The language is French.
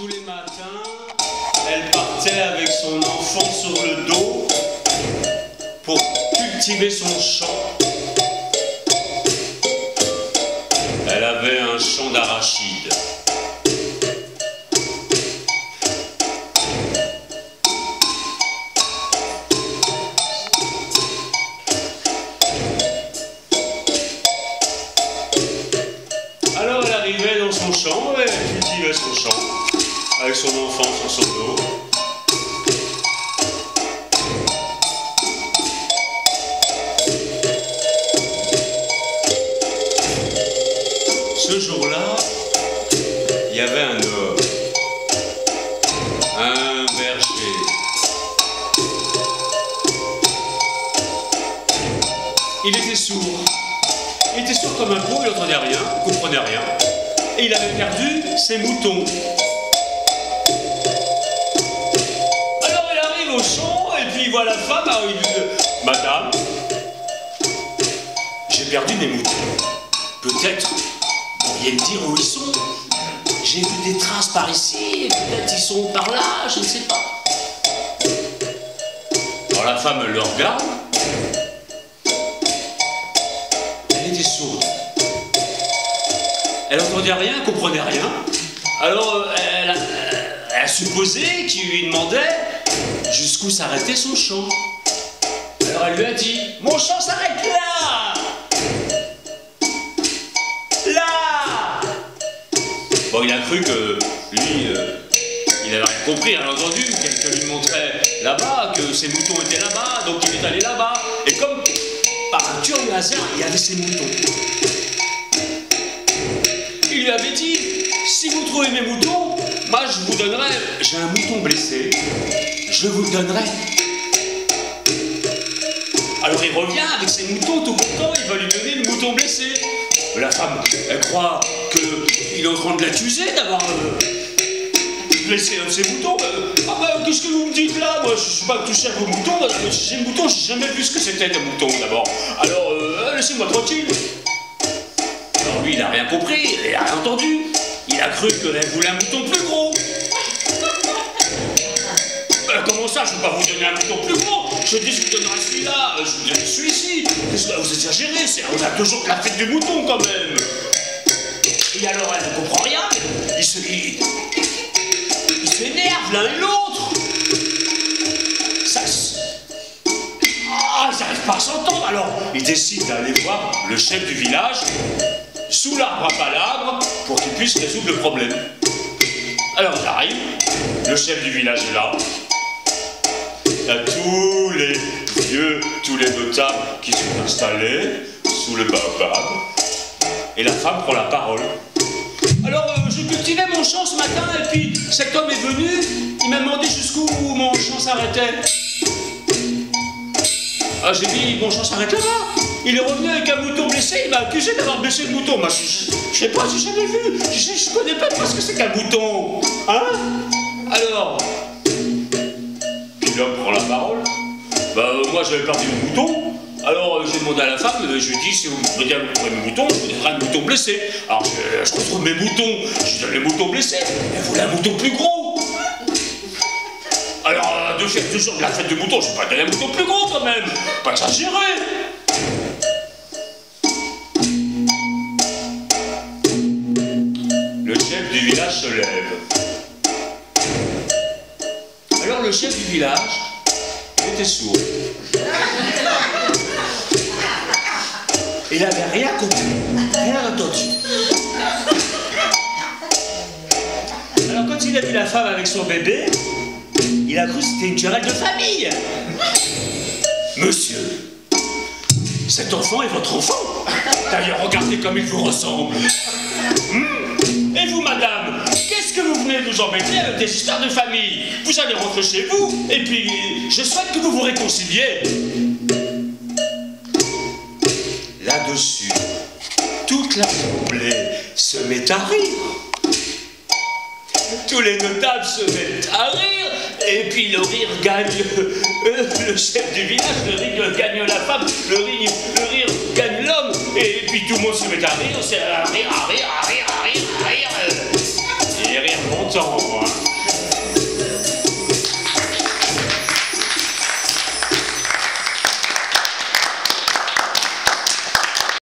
Tous les matins, elle partait avec son enfant sur le dos pour cultiver son champ. Elle avait un champ d'arachides. Alors elle arrivait dans son champ et elle cultivait son champ avec son enfant sur son dos. Ce jour-là, il y avait un homme, un berger. Il était sourd. Il était sourd comme un pot, il n'entendait rien, il ne comprenait rien. Et il avait perdu ses moutons. Alors il arrive au champ et puis il voit la femme, Madame, j'ai perdu mes moutons. Peut-être pourriez me dire où ils sont. J'ai vu des traces par ici, peut-être ils sont par là, je ne sais pas. Alors la femme le regarde. Elle était sourde. Elle n'entendait rien, elle ne comprenait rien. Alors elle a supposé qu'il lui demandait jusqu'où s'arrêtait son chant. Alors elle lui a dit « Mon chant s'arrête là !» Là! Bon, il a cru que lui, il n'avait rien compris, elle a entendu qu'elle lui montrait là-bas, que ses moutons étaient là-bas, donc il est allé là-bas. Et comme par un curieux hasard, il y avait ses moutons. Il lui avait dit, si vous trouvez mes moutons, moi je vous donnerai, j'ai un mouton blessé, je vous le donnerai. Alors il revient avec ses moutons, tout content, il va lui donner le mouton blessé. La femme, elle croit qu'il est en train de l'accuser d'avoir blessé un de ses moutons. Ah ben, qu'est-ce que vous me dites là? Moi, je ne suis pas touché à vos moutons. J'ai des moutons, j'ai jamais vu ce que c'était des moutons d'abord. Alors, laissez-moi tranquille. Alors lui, il n'a rien compris, il n'a rien entendu. Il a cru qu'elle voulait un mouton plus gros. Comment ça, je ne vais pas vous donner un mouton plus gros? Je dis, je vous donnerai celui-là, je vous donnerai celui-ci. Qu'est-ce que vous exagérez? On a toujours que la fête du mouton quand même. Et alors, elle ne comprend rien. Ils s'énervent l'un et l'autre. Ils n'arrivent pas à s'entendre. Alors, ils décident d'aller voir le chef du village sous l'arbre à palabres pour qu'il puisse résoudre le problème. Alors, ils arrivent. Le chef du village est là. Il y a tous les vieux, tous les notables qui sont installés sous le baobab. Et la femme prend la parole. Alors, je cultivais mon champ ce matin et puis cet homme est venu. Il m'a demandé jusqu'où mon champ s'arrêtait. Ah, j'ai dit, mon champ s'arrête là-bas. Il est revenu avec un mouton blessé, il m'a accusé d'avoir blessé le mouton. Moi, je sais pas, j'ai jamais vu. Je connais pas ce que c'est qu'un mouton. Hein? Alors, puis l'homme prend la parole. Bah, moi, j'avais perdu mon mouton. Alors, j'ai demandé à la femme, je lui ai dit, si vous me donnez mes moutons, je vous donnerai un mouton blessé. Alors, je retrouve mes moutons, je lui donne les moutons blessés. Elle voulait un mouton plus gros. Alors, deux jours de la fête du mouton, je vais pas donner un mouton plus gros quand même. Pas exagéré. Le chef du village se lève. Alors, le chef du village, il était sourd. Il n'avait rien compris, rien entendu. Alors quand il a vu la femme avec son bébé, il a cru que c'était une querelle de famille. Monsieur, cet enfant est votre enfant. D'ailleurs, regardez comme il vous ressemble. Et vous, madame, qu'est-ce que vous venez nous embêter avec des histoires de famille? Vous allez rentrer chez vous, et puis je souhaite que vous vous réconciliez. Là-dessus, toute l'assemblée se met à rire. Tous les notables se mettent à rire, et puis le rire gagne le chef du village, le rire gagne la femme, le rire gagne l'homme. Et puis tout le monde se met à rire, à rire, à rire, à rire, à rire, à rire. Et rire longtemps, moi.